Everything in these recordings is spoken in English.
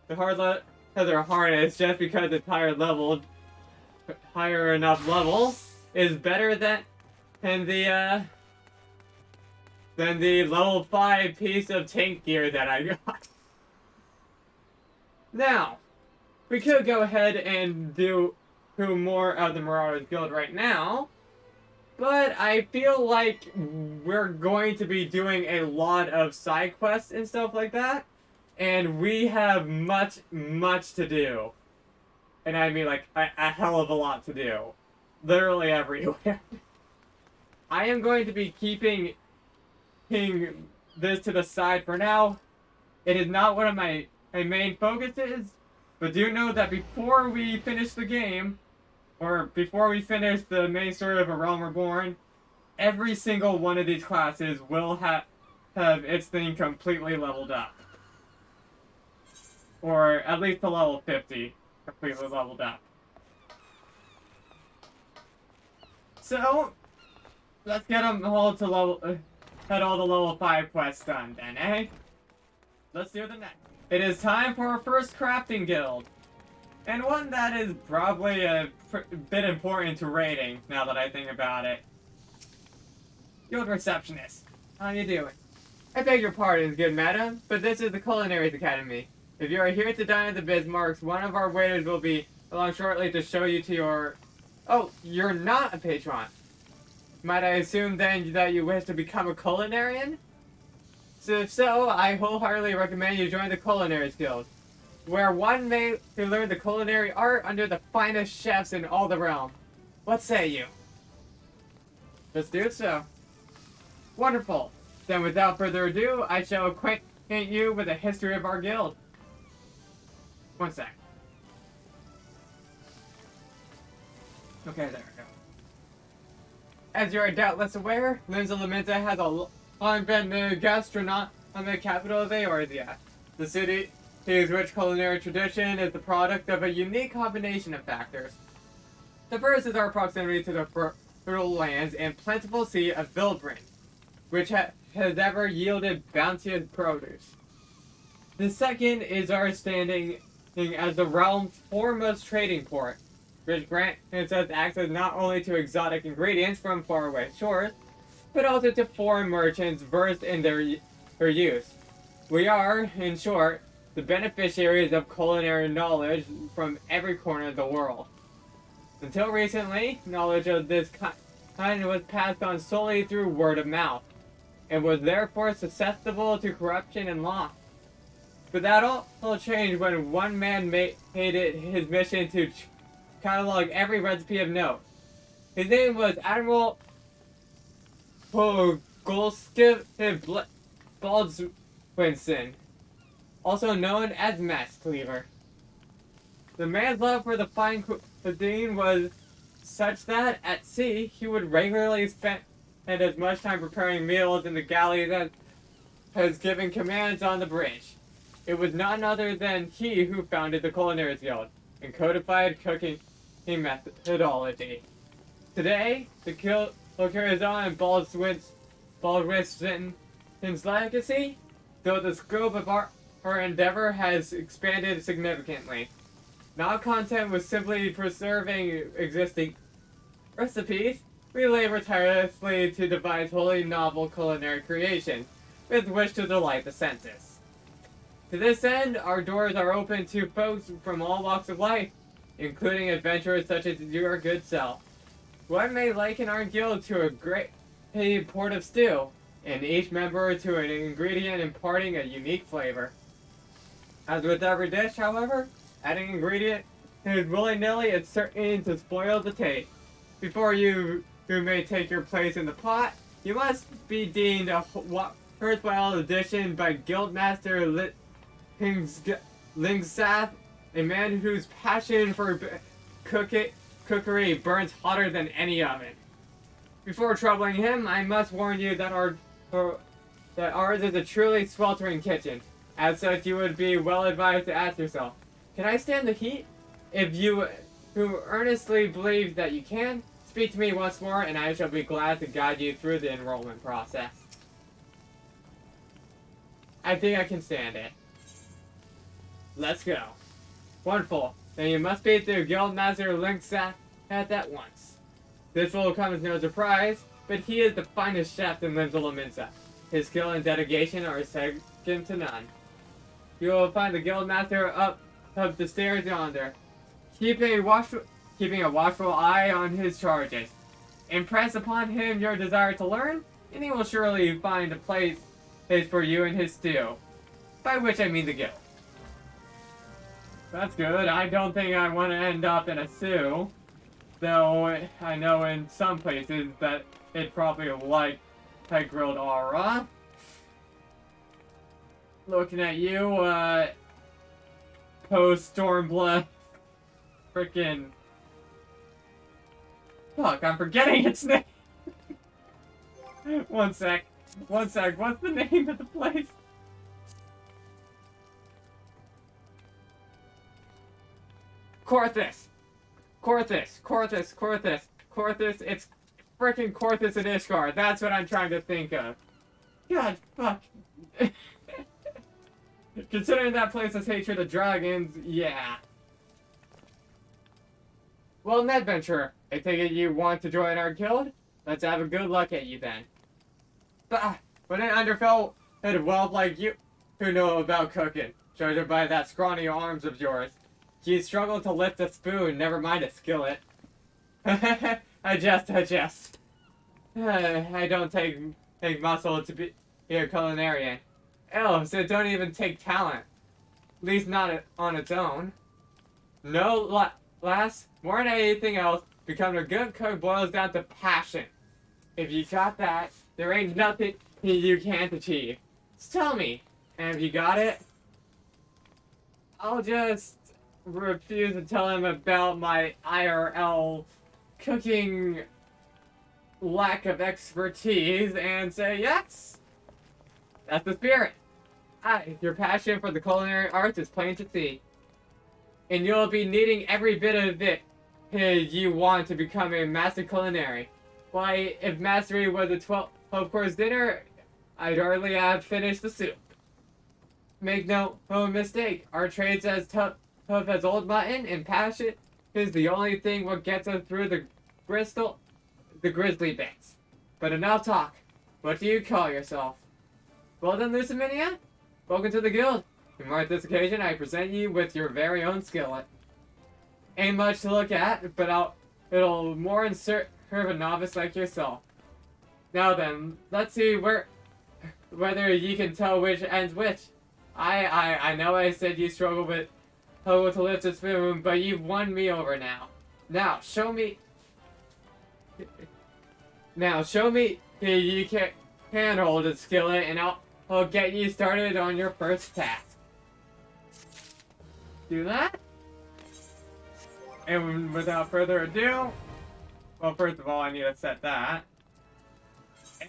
the leather harness just because it's higher enough level is better than the level 5 piece of tank gear that I got. Now, we could go ahead and do more of the Marauders Guild right now, but I feel like we're going to be doing a lot of side quests and stuff like that, and we have much to do. And I mean like a hell of a lot to do. Literally everywhere. I am going to be keeping this to the side for now. It is not one of my main focuses, but do know that before we finish the game, or before we finish the main story of A Realm Reborn, every single one of these classes will have its thing completely leveled up. Or at least to level 50, completely leveled up. So, let's get them all to had all the level 5 quests done then, eh? Let's do the next. It is time for our first crafting guild. And one that is probably a bit important to raiding, now that I think about it. Guild Receptionist. How you doing? I beg your pardon, good madam, but this is the Culinaries Academy. If you are here to dine at the Bismarcks, one of our waiters will be along shortly to show you to your... Oh, you're not a patron. Might I assume then that you wish to become a culinarian? So if so, I wholeheartedly recommend you join the Culinaries Guild, where one may learn the culinary art under the finest chefs in all the realm. What say you? Let's do so. Wonderful. Then without further ado, I shall acquaint you with the history of our guild. One sec. Okay, there we go. As you are doubtless aware, Lusaminia has long been the gastronomic capital of Eorzea. The city's rich culinary tradition is the product of a unique combination of factors. The first is our proximity to the fertile lands and plentiful sea of Vilbrin, which has ever yielded bounteous produce. The second is our standing as the realm's foremost trading port, which grants us access not only to exotic ingredients from faraway shores, but also to foreign merchants versed in their use. We are, in short, the beneficiaries of culinary knowledge from every corner of the world. Until recently, knowledge of this kind was passed on solely through word of mouth, and was therefore susceptible to corruption and loss. But that all changed when one man made it his mission to catalog every recipe of note. His name was Admiral Goldstiv Baldwinson, also known as Mess Cleaver. The man's love for the fine cuisine was such that, at sea, he would regularly spend as much time preparing meals in the galleys as giving commands on the bridge. It was none other than he who founded the Culinaries Guild and codified cooking methodology. Today, the guild carries on Baldwin's legacy, though the scope of our endeavor has expanded significantly. Now content was simply preserving existing recipes. We labor tirelessly to devise wholly novel culinary creations with which to delight the senses. To this end, our doors are open to folks from all walks of life, including adventurers such as your good self. One may liken our guild to a great pot of stew, and each member to an ingredient imparting a unique flavor. As with every dish, however, adding ingredient is willy-nilly is certain to spoil the taste. Before you may take your place in the pot, you must be deemed a worthwhile addition by Guildmaster Lingsath, a man whose passion for cookery burns hotter than any oven. Before troubling him, I must warn you that ours is a truly sweltering kitchen. As such, you would be well advised to ask yourself, can I stand the heat? If you who earnestly believe that you can, speak to me once more and I shall be glad to guide you through the enrollment process. I think I can stand it. Let's go. Wonderful. Then you must beat the Guildmaster Lusaminia at that once. This will come as no surprise, but he is the finest chef in Lusaminia. His skill and dedication are second to none. You will find the Guildmaster up the stairs yonder, keeping a watchful eye on his charges. Impress upon him your desire to learn, and he will surely find a place for you in his stew. By which I mean the guild. That's good. I don't think I want to end up in a stew. Though I know in some places that it probably like peg grilled aura. Looking at you, post Stormblood. Frickin'. Fuck, I'm forgetting its name. One sec. What's the name of the place? Korthus, it's frickin' Korthus and Ishgard. That's what I'm trying to think of. God, fuck. Considering that place has hatred of dragons, yeah. Well, an adventurer, I take it you want to join our guild? Let's have a good look at you then. But when an underfell head whelp like you who know about cooking, judging by that scrawny arms of yours, you struggle to lift a spoon, never mind a skillet. I jest. I don't take muscle to be a culinarian. Elves, it don't even take talent. At least not on its own. No, lass, more than anything else, becoming a good cook boils down to passion. If you got that, there ain't nothing you can't achieve. So tell me, have you got it? I'll just refuse to tell him about my IRL cooking lack of expertise and say yes. That's the spirit. Your passion for the culinary arts is plain to see. And you'll be needing every bit of it you want to become a master culinary. Why, if mastery was a 12-course dinner, I'd hardly have finished the soup. Make no mistake, our trade's as tough as old mutton, and passion is the only thing what gets us through the grizzly bits. But enough talk. What do you call yourself? Well done, Lusaminia. Welcome to the guild. And on this occasion, I present you with your very own skillet. Ain't much to look at, but it'll more serve a novice like yourself. Now then, let's see whether you can tell which ends which. I know I said you struggle with how to lift a spoon, but you've won me over now. Now, show me you can hold a skillet, and I'll get you started on your first task. Do that? And without further ado, well, first of all, I need to set that.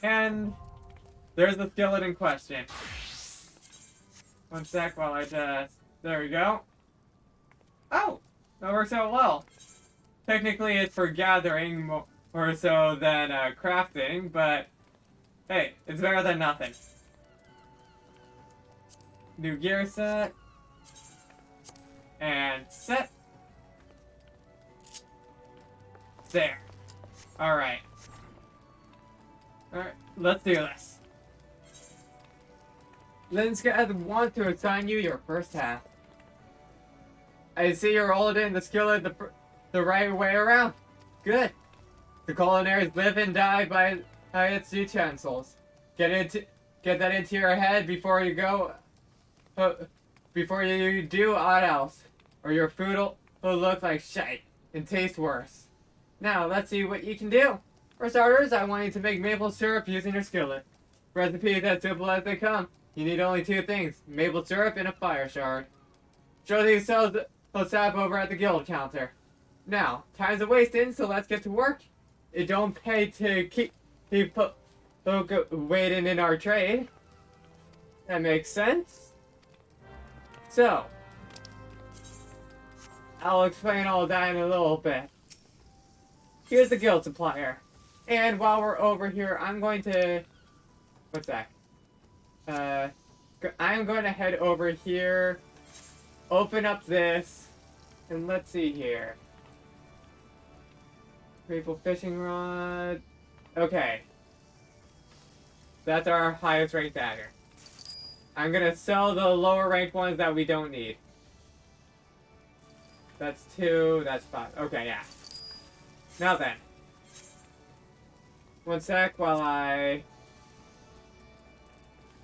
And there's the skillet in question. One sec while I just... There we go. Oh! That works out well. Technically, it's for gathering more so than crafting, but hey, it's better than nothing. New gear set. And set. There. Alright. Alright, let's do this. Linska want to assign you your first half. I see you're holding the skillet the right way around. Good. The culinaries live and die by its utensils. Get that into your head before you go. Before you do aught else, or your food will look like shite and taste worse. Now let's see what you can do. For starters, I want you to make maple syrup using your skillet. Recipe is as simple as they come. You need only two things: maple syrup and a fire shard. Josie sells the sap over at the guild counter. Now, time's a wasting, so let's get to work. It don't pay to keep waiting in our trade. That makes sense. So, I'll explain all that in a little bit. Here's the guild supplier. And while we're over here, I'm going to... What's that? I'm going to head over here open up this, and let's see here. Maple fishing rod. Okay. That's our highest ranked dagger. I'm gonna sell the lower ranked ones that we don't need. That's 2, that's 5. Okay, yeah. Now then. One sec while I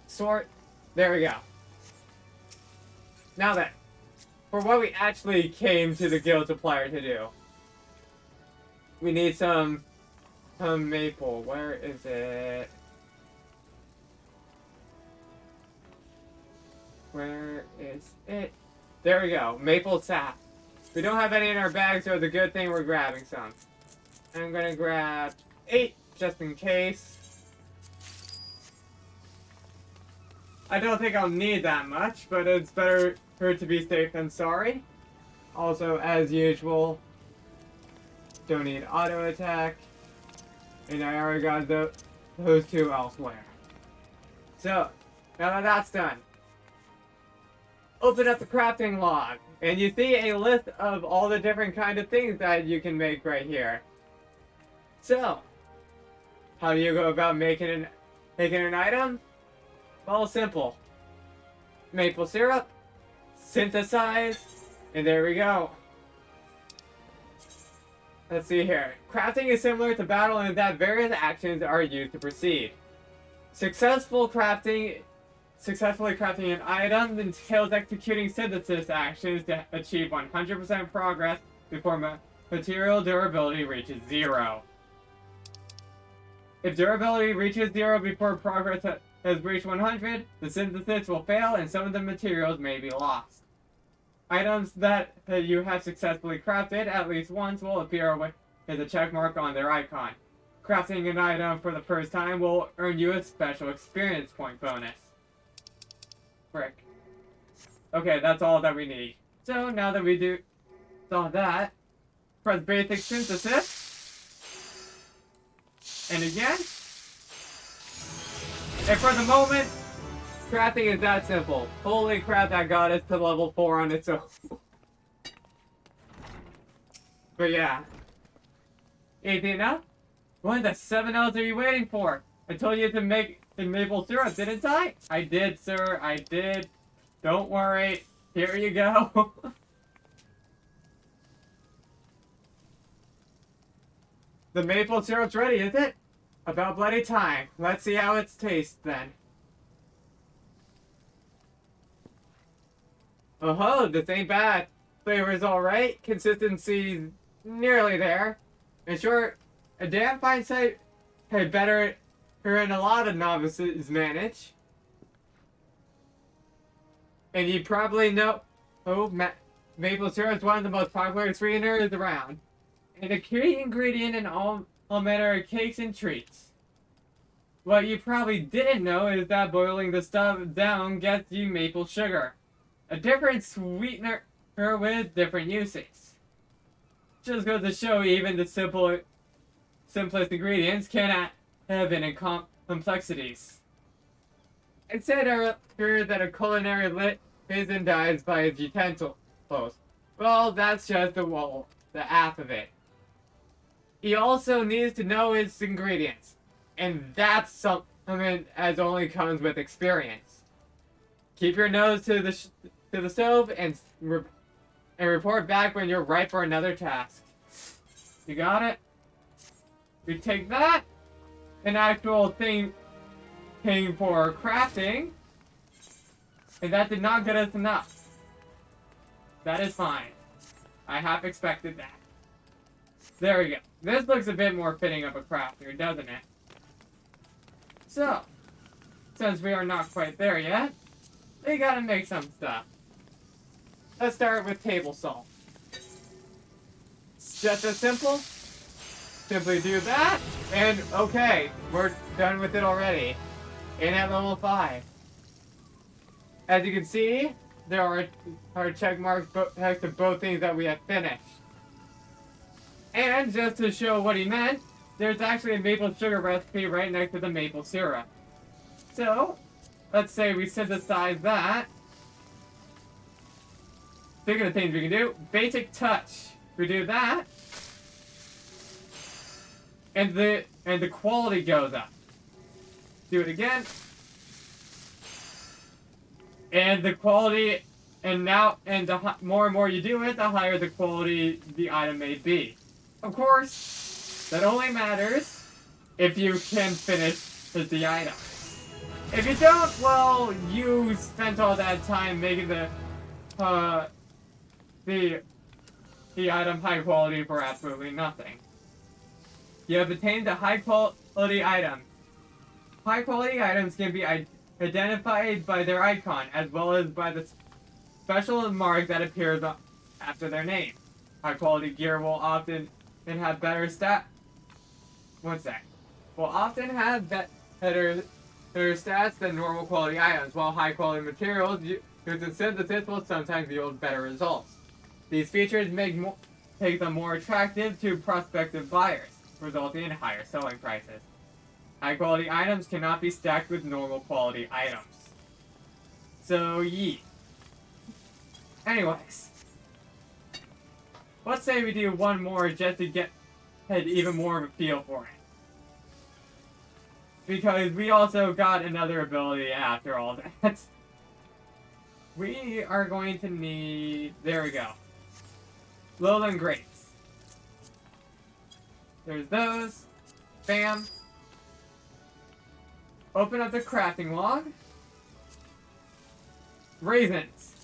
sort. There we go. Now then. For what we actually came to the guild supplier to do. We need some maple. Where is it? Where is it? There we go. Maple sap. We don't have any in our bag, so it's a good thing we're grabbing some. I'm gonna grab 8 just in case. I don't think I'll need that much, but it's better for it to be safe than sorry. Also, as usual, don't need auto attack, and I already got those 2 elsewhere. So, now that that's done, open up the crafting log, and you see a list of all the different kind of things that you can make right here. So, how do you go about making an item? Well, simple. Maple syrup, synthesize, and there we go. Let's see here. Crafting is similar to battle in that various actions are used to proceed. Successfully crafting an item entails executing synthesis actions to achieve 100% progress before material durability reaches 0. If durability reaches 0 before progress has reached 100, the synthesis will fail and some of the materials may be lost. Items that you have successfully crafted at least once will appear with a check mark on their icon. Crafting an item for the first time will earn you a special experience point bonus. Frick. Okay, that's all that we need. So now that we do all that, press basic synthesis. And again. And for the moment, crafting is that simple. Holy crap, that got us to level 4 on its own. But yeah. Easy enough? What the 7 L's are you waiting for? I told you to make the maple syrup, didn't I? I did, sir. I did. Don't worry. Here you go. The maple syrup's ready, is it? About bloody time. Let's see how it tastes then. Oh-ho, this ain't bad. Flavor's alright. Consistency's nearly there. In short, a damn fine sight had better than a lot of novices manage. And you probably know, maple syrup is one of the most popular sweeteners around. And a key ingredient in all manner of cakes and treats. What you probably didn't know is that boiling the stuff down gets you maple sugar. A different sweetener with different uses. Just goes to show even the simplest ingredients can have infinite complexities. It said earlier that a culinary lit is and dies by its utensils. Well, that's just the half of it. He also needs to know its ingredients, and that's something as only comes with experience. Keep your nose to the stove and report back when you're right for another task. You got it? We take that, an actual thing for crafting, and that did not get us enough. That is fine. I half expected that. There we go. This looks a bit more fitting of a crafter, doesn't it? So, since we are not quite there yet, we gotta make some stuff. Let's start with table salt. It's just as simple. Simply do that, and okay, we're done with it already. And at level 5. As you can see, there are check marks next to both things that we have finished. And just to show what he meant, there's actually a maple sugar recipe right next to the maple syrup. So, let's say we synthesize that. Speaking of things we can do, basic touch. We do that, and the quality goes up. Do it again, and the quality, and the more and more you do it, the higher the quality the item may be. Of course, that only matters if you can finish the item. If you don't, well, you spent all that time making the item high quality for absolutely nothing. You have attained a high quality item. High quality items can be identified by their icon, as well as by the special mark that appears after their name. High quality gear will often have better will often have better stats than normal quality items, while high quality materials used in synthesis will sometimes yield better results. These features make them more attractive to prospective buyers, resulting in higher selling prices. High quality items cannot be stacked with normal quality items. So, yee. Anyways. Let's say we do one more just to get even more of a feel for it. Because we also got another ability after all that. We are going to need... There we go. Lowland grapes. There's those. Bam. Open up the crafting log. Raisins.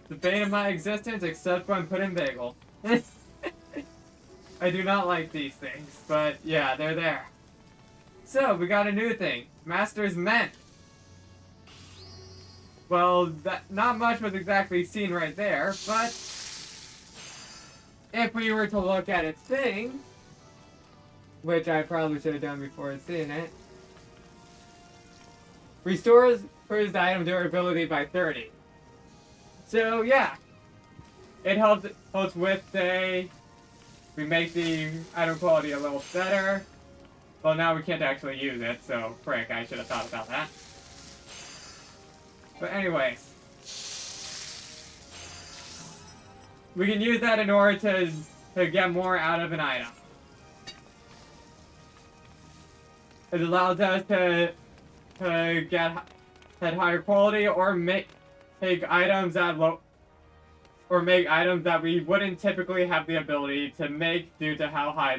The bane of my existence, except when put in bagel. I do not like these things, but yeah, they're there. So, we got a new thing. Master's Men. Well, not much was exactly seen right there, but if we were to look at its thing, which I probably should have done before seeing it, restores the item durability by 30. So yeah, it helps with we make the item quality a little better. Well, now we can't actually use it, so frick, I should have thought about that. But anyways, we can use that in order to get more out of an item. It allows us to get higher quality or make items that we wouldn't typically have the ability to make due to how high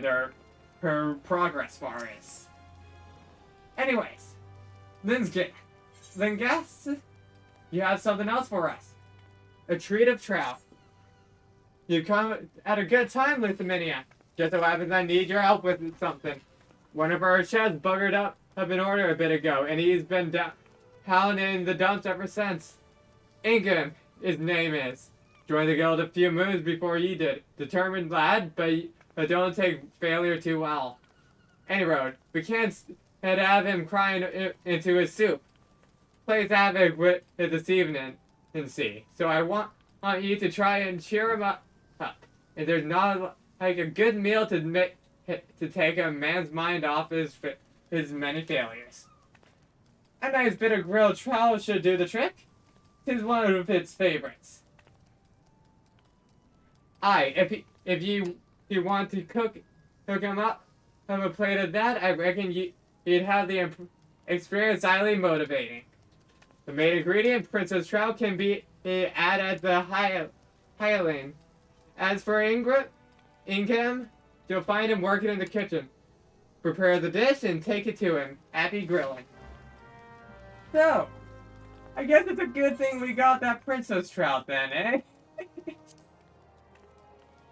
her progress bar is. Anyways, then guess you have something else for us. A treat of trout. You come at a good time, Lusaminia. Just so happens I need your help with something. One of our chefs buggered up an order a bit ago, and he's been down in the dumps ever since. Ingham, his name is. Joined the guild a few moons before you did. Determined lad, but don't take failure too well. Anyway, we can't have him crying into his soup. Plays havoc with it this evening, and see. So I want you to try and cheer him up. If there's not like a good meal to take a man's mind off his many failures. A nice bit of grilled trout should do the trick. 'Tis one of its favorites. Aye, if you want to cook him up a plate of that, I reckon you'd have the experience highly motivating. The main ingredient, Princess Trout, can be added at the Highland. As for Ingham, you'll find him working in the kitchen. Prepare the dish and take it to him. Happy grilling. So, I guess it's a good thing we got that Princess Trout then, eh?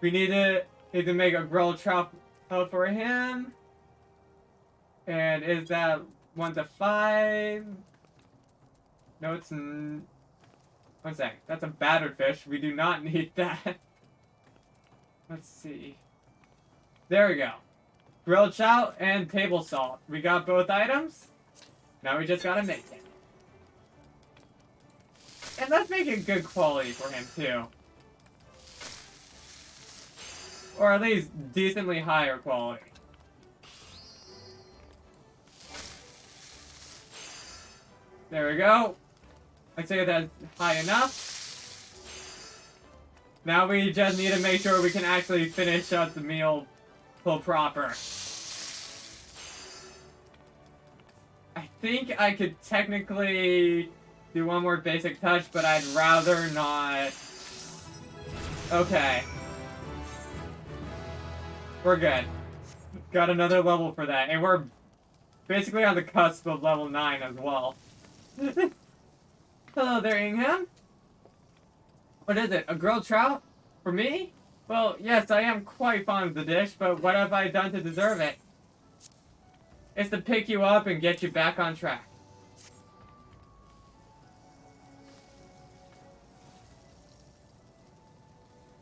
We need to make a grilled trout for him. And is that 1 to 5? No, it's... One sec. That's a battered fish. We do not need that. Let's see. There we go. Grilled trout and table salt. We got both items. Now we just gotta make it. And let's make it good quality for him, too. Or at least decently higher quality. There we go. I'd say that's high enough. Now we just need to make sure we can actually finish up the meal full proper. I think I could technically do one more basic touch, but I'd rather not. Okay. We're good. Got another level for that, and we're basically on the cusp of level 9 as well. Hello there, Ingham. What is it, a grilled trout? For me? Well, yes, I am quite fond of the dish, but what have I done to deserve it? It's to pick you up and get you back on track.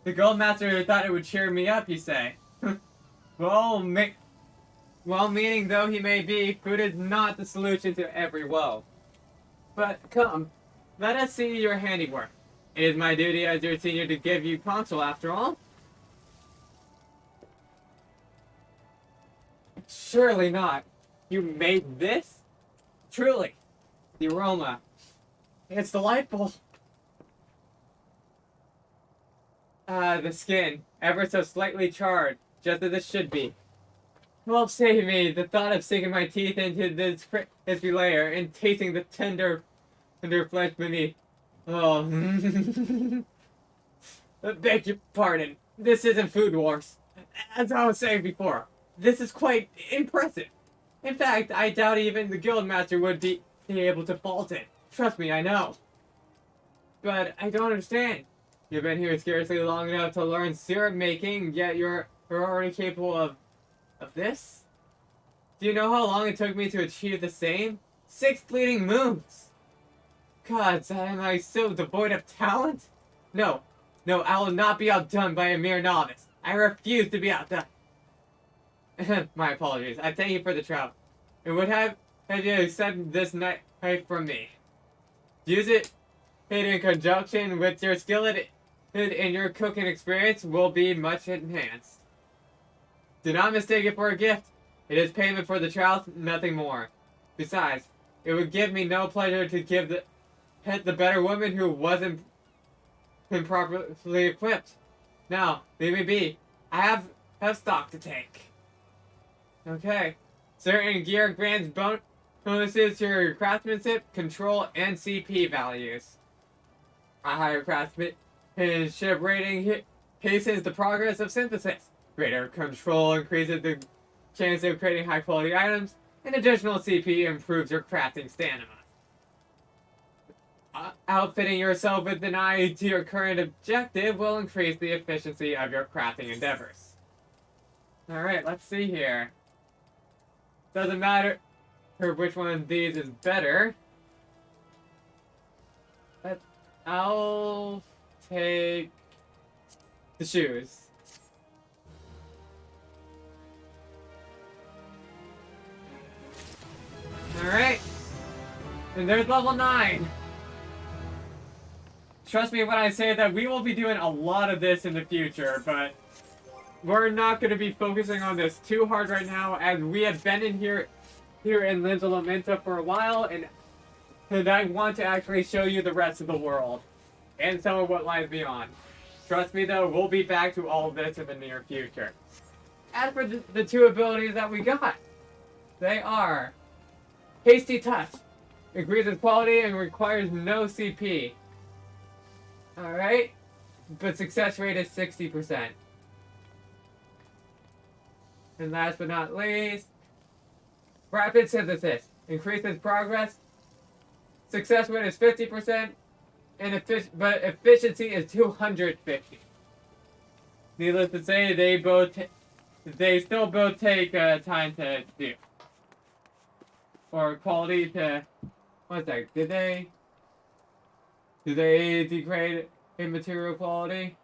The Goldmaster thought it would cheer me up, you say? Well, meaning though he may be, food is not the solution to every woe. But come, let us see your handiwork. It is my duty as your senior to give you counsel, after all. Surely not. You made this? Truly. The aroma. It's delightful. The skin, ever so slightly charred, just as it should be. Well, save me, the thought of sinking my teeth into this crispy layer and tasting the tender flesh beneath. Oh. Beg your pardon, this isn't Food Wars. As I was saying before, this is quite impressive. In fact, I doubt even the Guildmaster would be able to fault it. Trust me, I know. But I don't understand. You've been here scarcely long enough to learn syrup making, yet you're already capable of this? Do you know how long it took me to achieve the same? 6 fleeting moons! Gods, am I so devoid of talent? No, I will not be outdone by a mere novice. I refuse to be outdone. My apologies. I thank you for the trout. And would have you accept this knife from me. Use it in conjunction with your skillet, and your cooking experience will be much enhanced. Do not mistake it for a gift. It is payment for the trout, nothing more. Besides, it would give me no pleasure to give the better woman who wasn't improperly equipped. Now, leave me be. I have stock to take. Okay. Certain gear grants bonuses to your craftsmanship, control, and CP values. A higher craftsmanship rating hastens the progress of synthesis. Greater control increases the chance of creating high-quality items, and additional CP improves your crafting stamina. Outfitting yourself with an eye to your current objective will increase the efficiency of your crafting endeavors. Alright, let's see here. Doesn't matter which one of these is better. But I'll take the shoes. Alright. And there's level 9. Trust me when I say that we will be doing a lot of this in the future, but we're not going to be focusing on this too hard right now, as we have been in here in Lusaminia for a while, and I want to actually show you the rest of the world and some of what lies beyond. Trust me though, we'll be back to all of this in the near future. As for the 2 abilities that we got, they are Hasty Touch, increases quality and requires no CP. Alright, but success rate is 60%. And last but not least, Rapid Synthesis, increases progress, success rate is 50%, but efficiency is 250. Needless to say, they still both take time to do. Or quality to, what's that, do they degrade in material quality?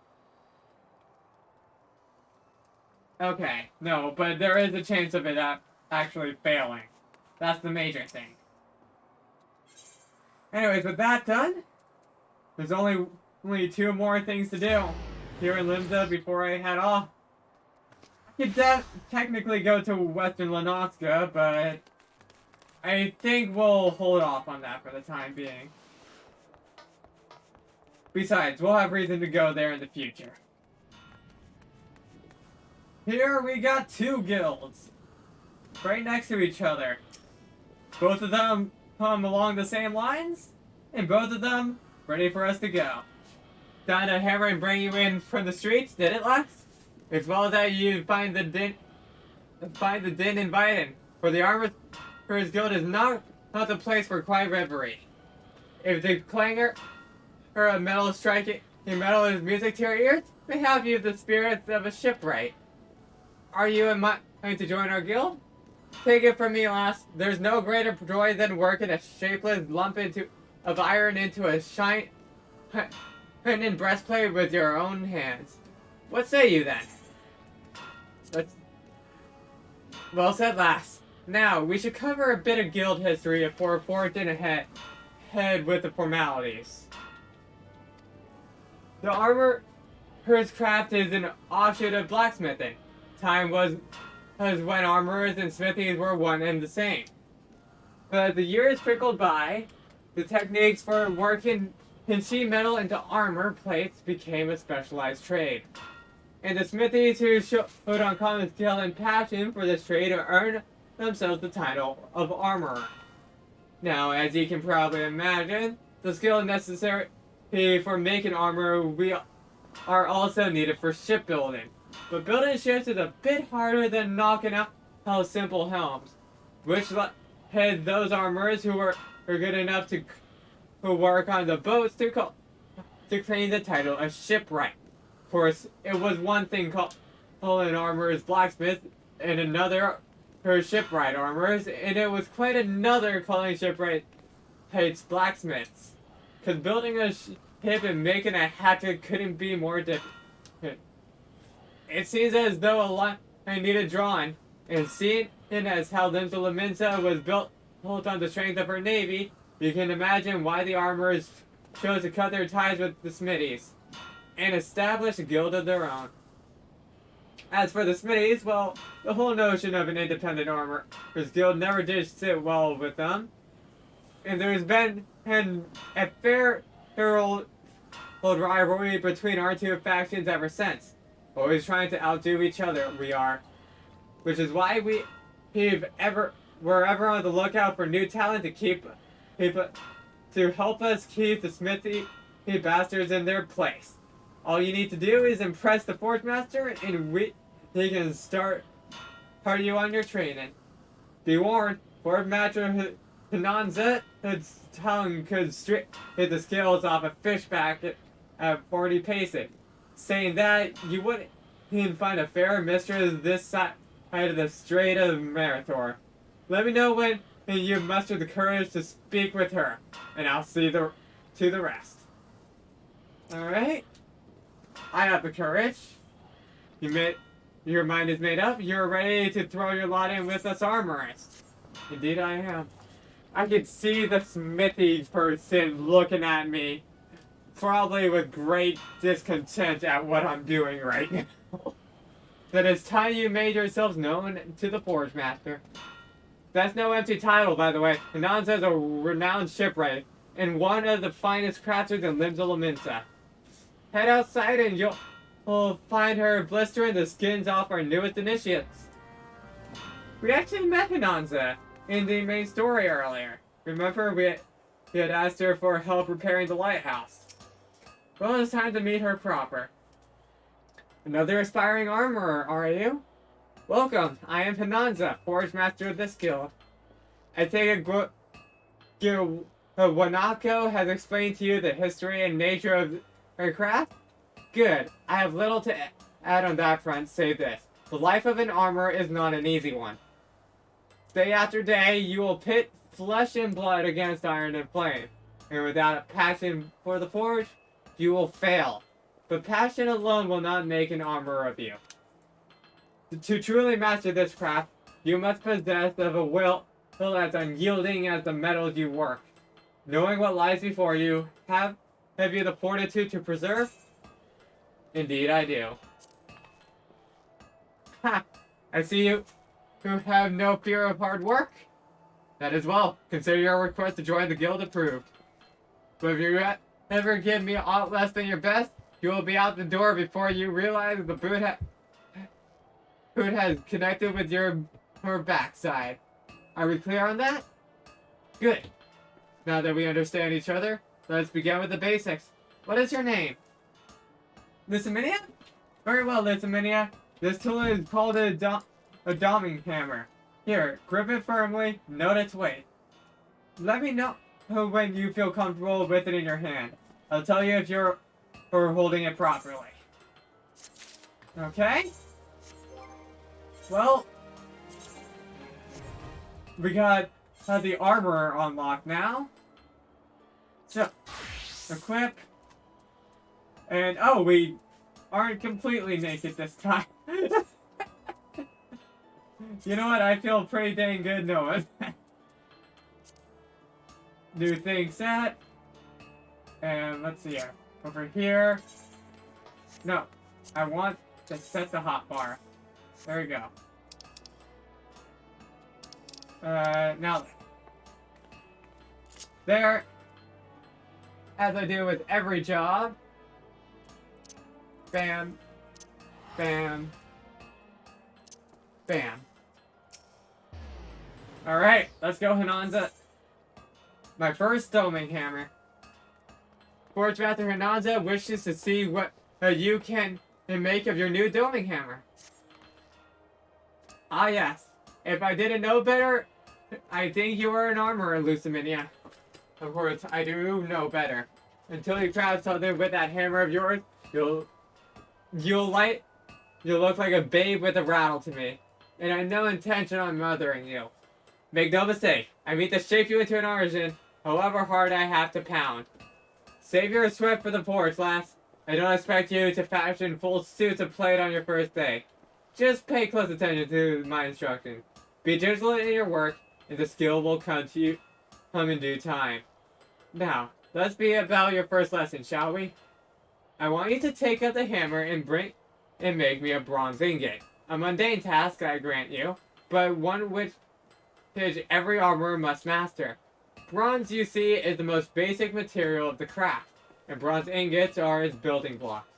Okay, no, but there is a chance of it actually failing. That's the major thing. Anyways, with that done, there's only 2 more things to do here in Limsa before I head off. I could technically go to Western Lenoska, but I think we'll hold off on that for the time being. Besides, we'll have reason to go there in the future. Here we got two guilds, right next to each other. Both of them come along the same lines, and both of them ready for us to go. Time to hammer and bring you in from the streets, did it, Lex? As well as that you find the din inviting, for the Armorer's Guild is not the place for quiet reverie. If the clangor or a metal striking metal is music to your ears, may have you the spirits of a shipwright. Are you in mind to join our guild? Take it from me, lass. There's no greater joy than working a shapeless lump of iron into a shining breastplate with your own hands. What say you then? Well said, lass. Now, we should cover a bit of guild history before forging ahead with the formalities. The armorer's craft is an offshoot of blacksmithing. Time was when armorers and smithies were one and the same. But as the years trickled by, the techniques for working sheet metal into armor plates became a specialized trade. And the smithies who showed uncommon skill and passion for this trade earned themselves the title of armorer. Now, as you can probably imagine, the skill necessary for making armor are also needed for shipbuilding. But building ships is a bit harder than knocking out simple helms, which led those armorers who were good enough to work on the boats to claim the title of shipwright. Of course, it was one thing calling armorers blacksmith and another shipwright armorers, and it was quite another calling shipwrights blacksmiths. Because building a ship and making a hatchet couldn't be more difficult. It seems as though a line needed drawn, and seeing as how Lusaminia was built on the strength of her navy, you can imagine why the armorers chose to cut their ties with the smithies and establish a guild of their own. As for the smithies, well, the whole notion of an independent armorer's guild never did sit well with them, and there's been a fair old rivalry between our two factions ever since. Always trying to outdo each other, we are. Which is why we're ever on the lookout for new talent to help us keep the smithy bastards in their place. All you need to do is impress the Forge Master, and he can start you on your training. Be warned, Forge Master Hinanza's tongue could hit the scales off a fish back at 40 pacing. Saying that, you wouldn't even find a fairer mistress this side of the Strait of Marathor. Let me know when you muster the courage to speak with her, and I'll see to the rest. Alright? I have the courage. Your mind is made up. You're ready to throw your lot in with us armorists. Indeed I am. I can see the smithy person looking at me, probably with great discontent at what I'm doing right now. That it's time you made yourselves known to the Forge Master. That's no empty title, by the way. Hinanza is a renowned shipwright and one of the finest crafters in Lusaminia. Head outside and you'll find her blistering the skins off our newest initiates. We actually met Hinanza in the main story earlier. Remember, we had asked her for help repairing the lighthouse. Well, it's time to meet her proper. Another aspiring armorer, are you? Welcome, I am Hinanza, Forge Master of this guild. I take it Wanako has explained to you the history and nature of her craft? Good, I have little to add on that front, save this. The life of an armorer is not an easy one. Day after day, you will pit flesh and blood against iron and flame. And without a passion for the forge, you will fail. But passion alone will not make an armorer of you. To truly master this craft, you must possess of a will as unyielding as the metals you work. Knowing what lies before you, have you the fortitude to preserve? Indeed I do. Ha! I see you who have no fear of hard work. That is well. Consider your request to join the guild approved. But if you ever give me aught less than your best, you will be out the door before you realize the boot has connected with her backside. Are we clear on that? Good. Now that we understand each other, let's begin with the basics. What is your name? Lusaminia? Very well, Lusaminia. This tool is called a doming hammer. Here, grip it firmly, note its weight. Let me know when you feel comfortable with it in your hand. I'll tell you if you're holding it properly. Okay? Well, we got the armor unlocked now. So, equip. And, oh, we aren't completely naked this time. You know what? I feel pretty dang good knowing. New thing set. And let's see here. Over here. No. I want to set the hotbar. There we go. Now. There. As I do with every job. Bam. Bam. Bam. Alright, let's go, Hinanza. My first doming hammer. Forge Master Hinanza wishes to see what you can make of your new doming hammer. Ah yes, if I didn't know better, I think you are an armorer, Lusaminia. Of course, I do know better. Until you craft something with that hammer of yours, you'll look like a babe with a rattle to me. And I have no intention on mothering you. Make no mistake, I mean to shape you into an artisan, however hard I have to pound. Save your sweat for the forge, lass. I don't expect you to fashion full suits of plate on your first day. Just pay close attention to my instructions. Be vigilant in your work, and the skill will come in due time. Now, let's be about your first lesson, shall we? I want you to take up the hammer and make me a bronze ingot. A mundane task, I grant you, but one which every armorer must master. Bronze, you see, is the most basic material of the craft, and bronze ingots are its building blocks.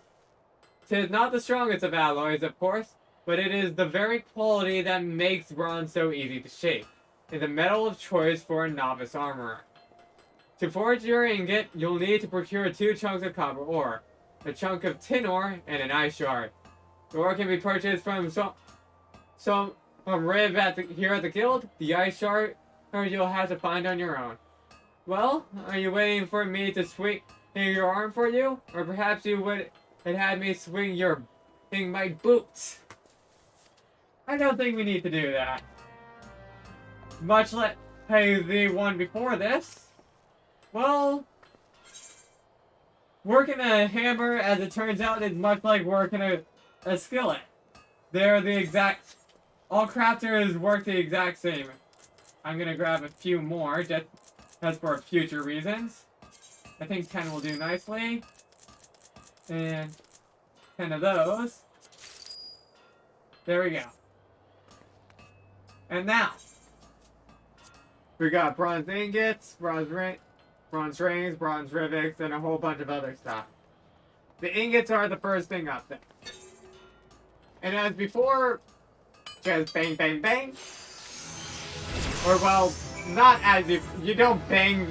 'Tis not the strongest of alloys, of course, but it is the very quality that makes bronze so easy to shape, and the metal of choice for a novice armorer. To forge your ingot, you'll need to procure 2 chunks of copper ore, a chunk of tin ore, and an ice shard. The ore can be purchased from some rib here at the guild. The ice shard you'll have to find on your own. Well, are you waiting for me to swing your arm for you? Or perhaps you would have had me swing my boots? I don't think we need to do that. Much like the one before this. Well, working a hammer, as it turns out, is much like working a skillet. They're the exact... All crafters work the exact same. I'm gonna grab a few more, just for future reasons. I think 10 will do nicely. And 10 of those. There we go. And now, we got bronze ingots, bronze rings, bronze rivets, and a whole bunch of other stuff. The ingots are the first thing up there. And as before, just bang, bang, bang. Or, well, not as if you don't bang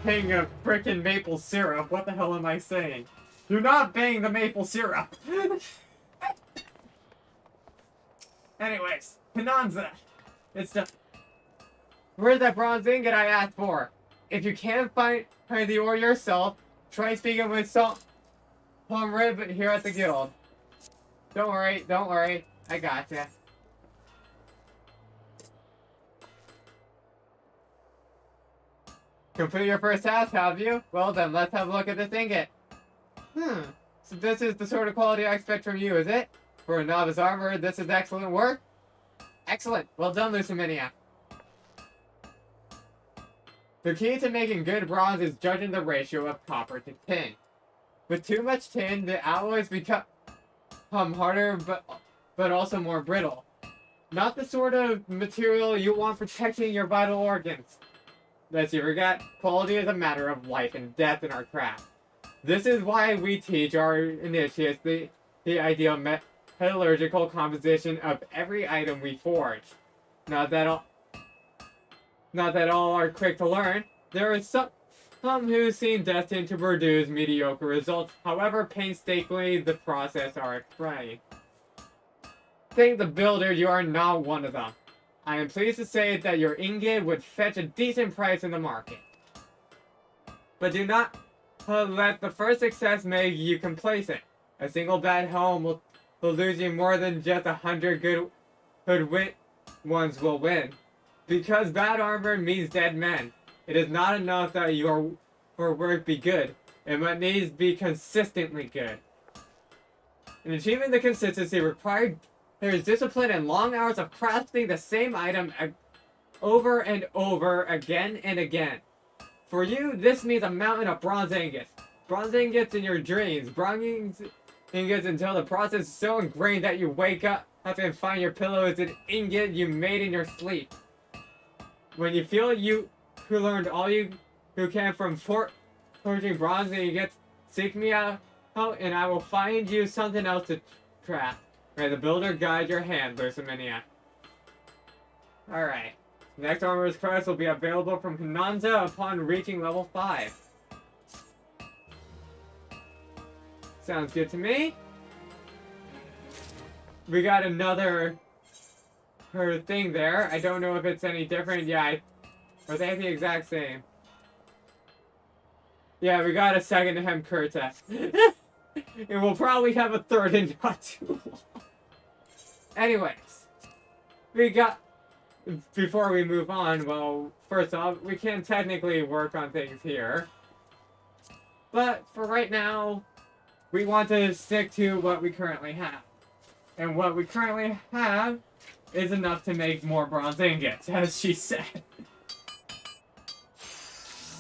a frickin' maple syrup. What the hell am I saying? Do not bang the maple syrup. Anyways, Hinanza. It's the... Where's that bronze ingot I asked for? If you can't find the ore yourself, try speaking with some rib here at the guild. Don't worry. I gotcha. Complete your first task, have you? Well then, let's have a look at this ingot. So this is the sort of quality I expect from you, is it? For a novice armorer, this is excellent work? Excellent. Well done, Lusaminia. The key to making good bronze is judging the ratio of copper to tin. With too much tin, the alloys become harder, but also more brittle. Not the sort of material you want protecting your vital organs. Lest you forget, quality is a matter of life and death in our craft. This is why we teach our initiates the ideal metallurgical composition of every item we forge. Not that all are quick to learn. There are some who seem destined to produce mediocre results, however painstakingly the process are trained. Think the builder, you are not one of them. I am pleased to say that your ingot would fetch a decent price in the market. But do not let the first success make you complacent. A single bad helm will lose you more than just 100 good ones will win. Because bad armor means dead men. It is not enough that your work be good. It must needs be consistently good. In achieving the consistency required, there is discipline and long hours of crafting the same item over and over again and again. For you, this means a mountain of bronze ingots. Bronze ingots in your dreams. Bronze ingots until the process is so ingrained that you wake up and find your pillow is an ingot you made in your sleep. When you feel you who learned all you who can from forging bronze ingots, seek me out and I will find you something else to craft. May the builder guide your hand, Lusaminia. Alright. Next armor's quest will be available from Hinanza upon reaching level 5. Sounds good to me. We got another her thing there. I don't know if it's any different. Yeah, are they the exact same? Yeah, we got a second Hemkur test. And we'll probably have a third in not too long. Anyways, we got... Before we move on, well, first off, we can technically work on things here. But for right now, we want to stick to what we currently have. And what we currently have is enough to make more bronze ingots, as she said.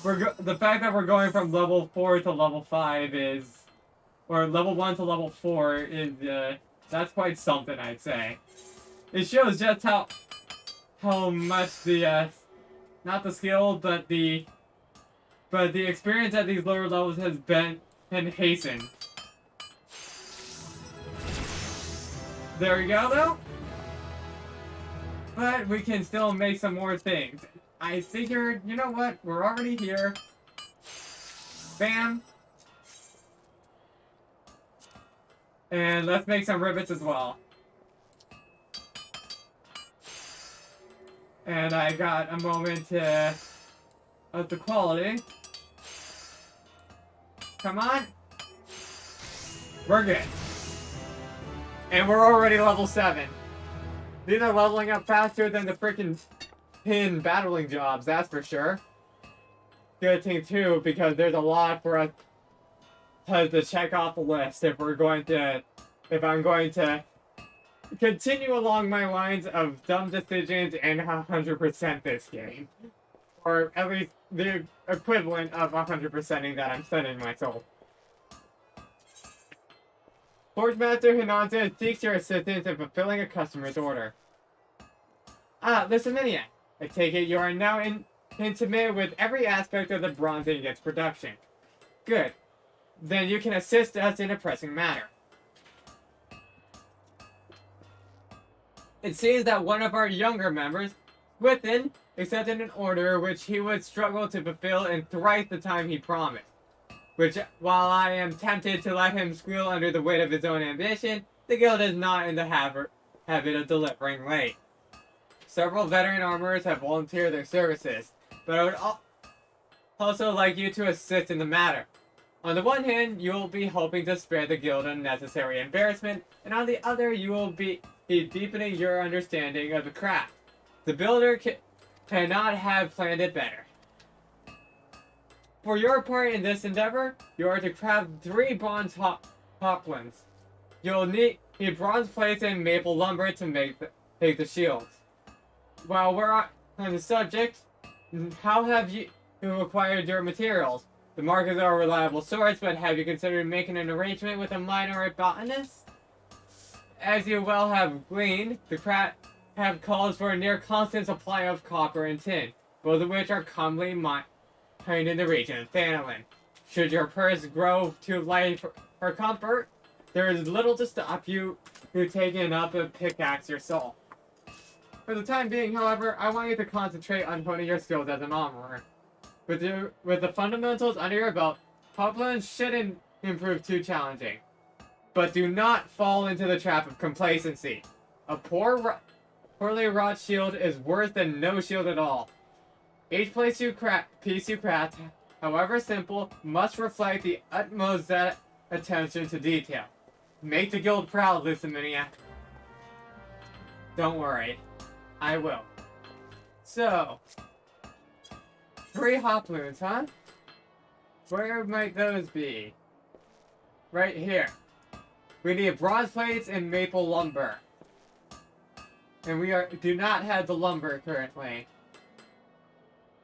The fact that we're going from level 4 to level 5 is... Or level 1 to level 4 is, that's quite something, I'd say. It shows just how much the, not the skill, but the experience at these lower levels has been hastened. There we go, though. But we can still make some more things. I figured, you know what? We're already here. Bam. And let's make some rivets as well. And I got a moment of the quality. Come on. We're good. And we're already level 7. These are leveling up faster than the freaking pin battling jobs, that's for sure. Good thing too, because there's a lot for us to check off the list if I'm going to continue along my lines of dumb decisions and 100% this game. Or at least the equivalent of 100%ing that I'm setting myself. Forge Master Hinanza seeks your assistance in fulfilling a customer's order. Ah, Lusaminia. I take it you are now intimate with every aspect of the bronze ingots production. Good. Then you can assist us in a pressing matter. It seems that one of our younger members, Within, accepted an order which he would struggle to fulfill in thrice the time he promised. Which, while I am tempted to let him squeal under the weight of his own ambition, the guild is not in the habit of delivering late. Several veteran armorers have volunteered their services, but I would also like you to assist in the matter. On the one hand, you will be hoping to spare the guild unnecessary embarrassment, and on the other, you will be deepening your understanding of the craft. The builder cannot have planned it better. For your part in this endeavor, you are to craft 3 bronze hoplins. You'll need bronze plates and maple lumber to make the shields. While we're on the subject, how have you acquired your materials? The markers are a reliable source, but have you considered making an arrangement with a miner or botanist? As you well have gleaned, the craft have calls for a near constant supply of copper and tin, both of which are commonly mined in the region of Thanalan. Should your purse grow too light for comfort, there is little to stop you from taking up a pickaxe yourself. For the time being, however, I want you to concentrate on honing your skills as an armorer. With the fundamentals under your belt, Hoplin shouldn't improve too challenging. But do not fall into the trap of complacency. A poorly wrought shield is worse than no shield at all. Each piece you craft, however simple, must reflect the utmost attention to detail. Make the guild proud, Lusaminia. Don't worry. I will. So, 3 hoploons, huh? Where might those be? Right here. We need bronze plates and maple lumber. And we do not have the lumber currently.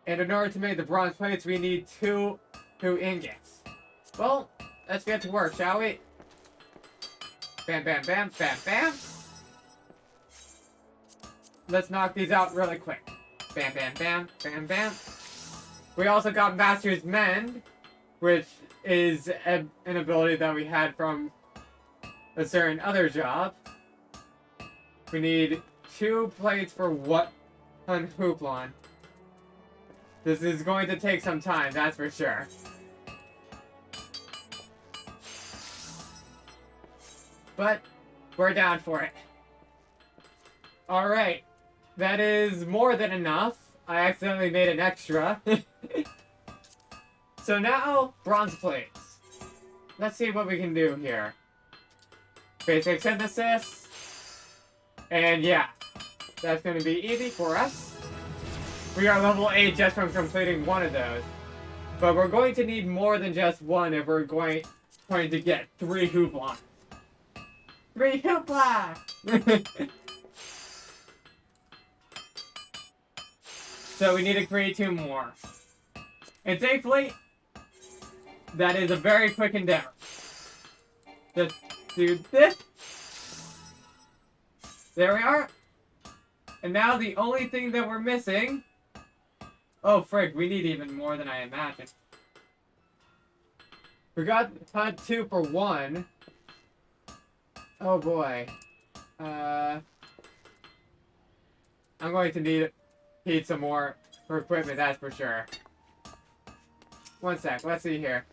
And in order to make the bronze plates, we need 2 ingots. Well, let's get to work, shall we? Bam, bam, bam, bam, bam. Let's knock these out really quick. Bam, bam, bam, bam, bam. We also got Master's Mend, which is an ability that we had from a certain other job. We need 2 plates for one hooplon. This is going to take some time, that's for sure. But we're down for it. Alright. That is more than enough. I accidentally made an extra. So now, bronze plates. Let's see what we can do here. Basic synthesis. And yeah, that's going to be easy for us. We are level 8 just from completing one of those. But we're going to need more than just one if we're going to get 3 hooplons. 3 hoopla! So we need to create 2 more. And thankfully, that is a very quick endeavor. Just do this. There we are. And now the only thing that we're missing... Oh, frig, we need even more than I imagined. We got 2 for 1. Oh boy. I'm going to need some more for equipment, that's for sure. One sec, let's see here.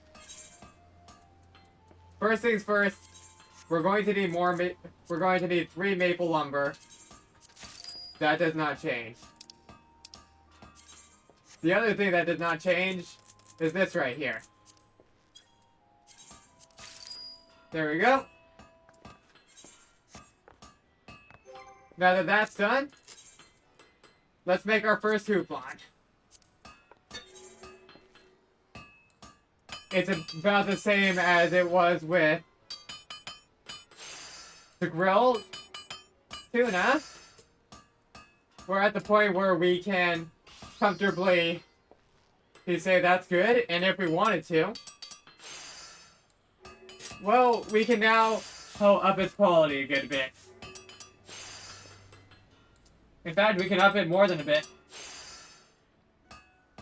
First things first, we're going to need we're going to need 3 maple lumber. That does not change. The other thing that did not change is this right here. There we go. Now that that's done, let's make our first hooplon. It's about the same as it was with the grilled tuna. We're at the point where we can comfortably say that's good, and if we wanted to, well, we can now up its quality a good bit. In fact, we can up it more than a bit.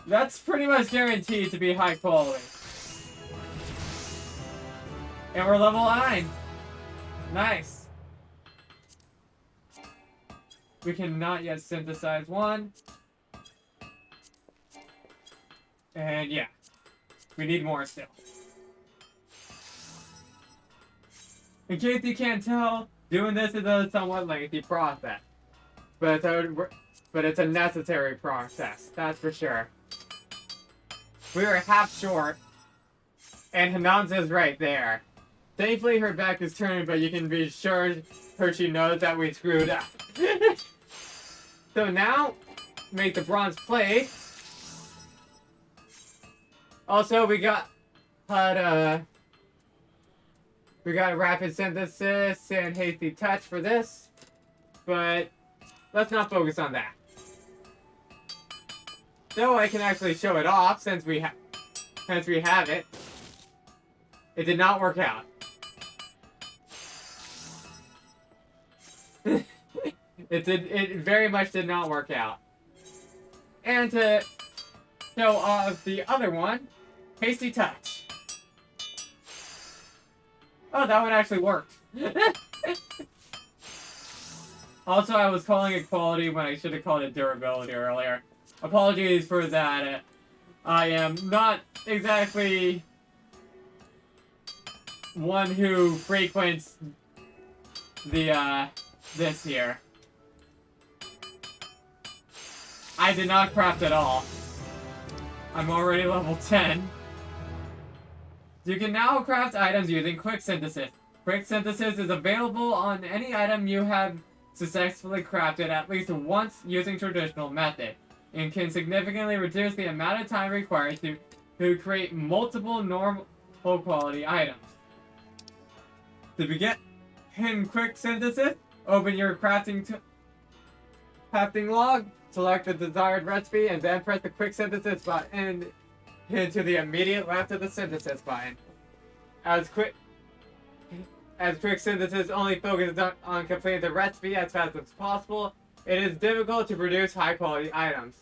That's pretty much guaranteed to be high quality. And we're level 9. Nice. We cannot yet synthesize 1. And yeah, we need more still. In case you can't tell, doing this is a somewhat lengthy process. But it's a necessary process, that's for sure. We are half short, and Hananza's right there. Thankfully her back is turned, but you can be sure she knows that we screwed up. So now, make the bronze plate. Also, we got rapid synthesis and hasty touch for this, but let's not focus on that. Though I can actually show it off since we have it. It did not work out. It very much did not work out. And to show off the other one, hasty touch. Oh, that one actually worked. Also, I was calling it quality when I should have called it durability earlier. Apologies for that. I am not exactly one who frequents the, this here. I did not craft at all. I'm already level 10. You can now craft items using quick synthesis. Quick synthesis is available on any item you have successfully crafted at least once using traditional method, and can significantly reduce the amount of time required to create multiple normal quality items. To begin quick synthesis, open your crafting log, select the desired recipe, and then press the quick synthesis button into the immediate left of the synthesis button. As quick synthesis only focuses on completing the recipe as fast as possible, it is difficult to produce high quality items.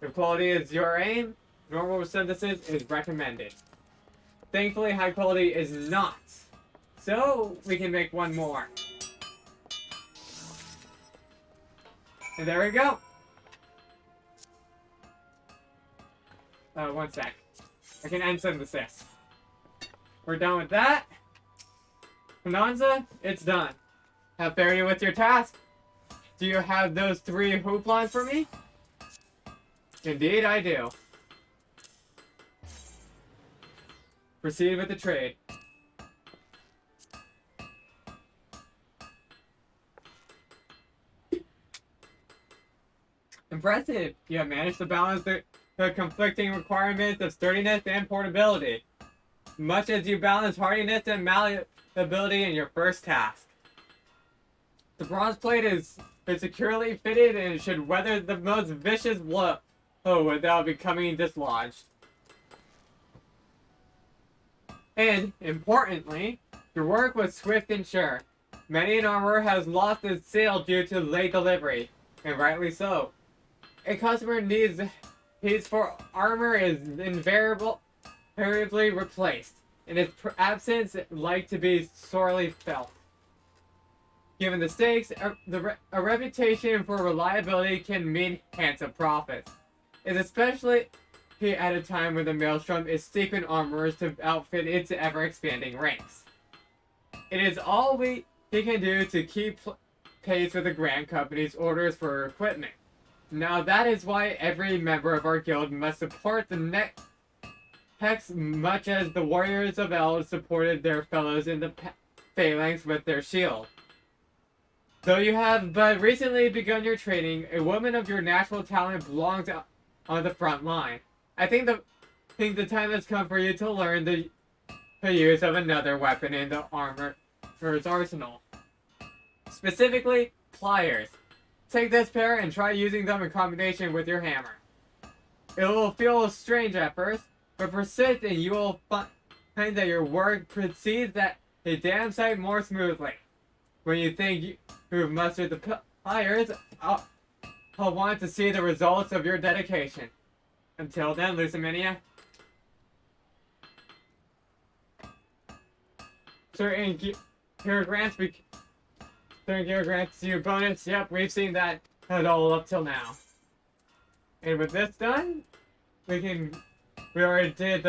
If quality is your aim, normal synthesis is recommended. Thankfully, high quality is not. So, we can make one more. And there we go. One sec. I can end synthesis. We're done with that. Bonanza, it's done. Have failure with your task? Do you have those 3 hooplons for me? Indeed, I do. Proceed with the trade. Impressive! You have managed to balance the conflicting requirements of sturdiness and portability, much as you balance hardiness and malleability in your first task. The bronze plate is securely fitted and should weather the most vicious blow without becoming dislodged. And, importantly, your work was swift and sure. Many an armorer has lost its sale due to late delivery, and rightly so. A customer needs for armor is invariably replaced, and its absence like to be sorely felt. Given the stakes, a reputation for reliability can mean handsome profits. It's especially at a time when the Maelstrom is seeking armorers to outfit its ever-expanding ranks. It is all we can do to keep pace with the Grand Company's orders for equipment. Now that is why every member of our guild must support the Hex much as the warriors of Eld supported their fellows in the phalanx with their shield. Though you have but recently begun your training, a woman of your natural talent belongs on the front line. I think the time has come for you to learn the use of another weapon in the armorer's arsenal. Specifically, pliers. Take this pair and try using them in combination with your hammer. It will feel strange at first, but persist and you will find that your work proceeds a damn sight more smoothly. When you think you've mastered the pliers, I'll want to see the results of your dedication. Until then, Lusaminia. Certain gear grants you bonus. Yep, we've seen that all up till now. And with this done, we already did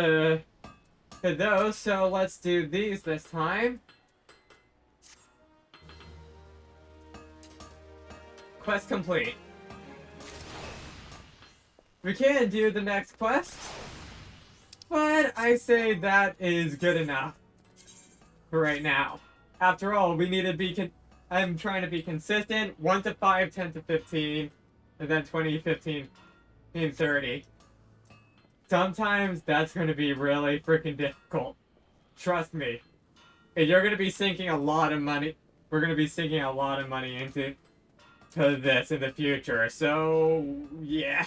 those, so let's do these this time. Quest complete. We can do the next quest, but I say that is good enough for right now. After all, we need to be I'm trying to be consistent, 1 to 5, 10 to 15, and then 20, 15, and 30. Sometimes that's going to be really freaking difficult. Trust me. And you're going to be sinking a lot of money. We're going to be sinking a lot of money into this in the future. So, yeah.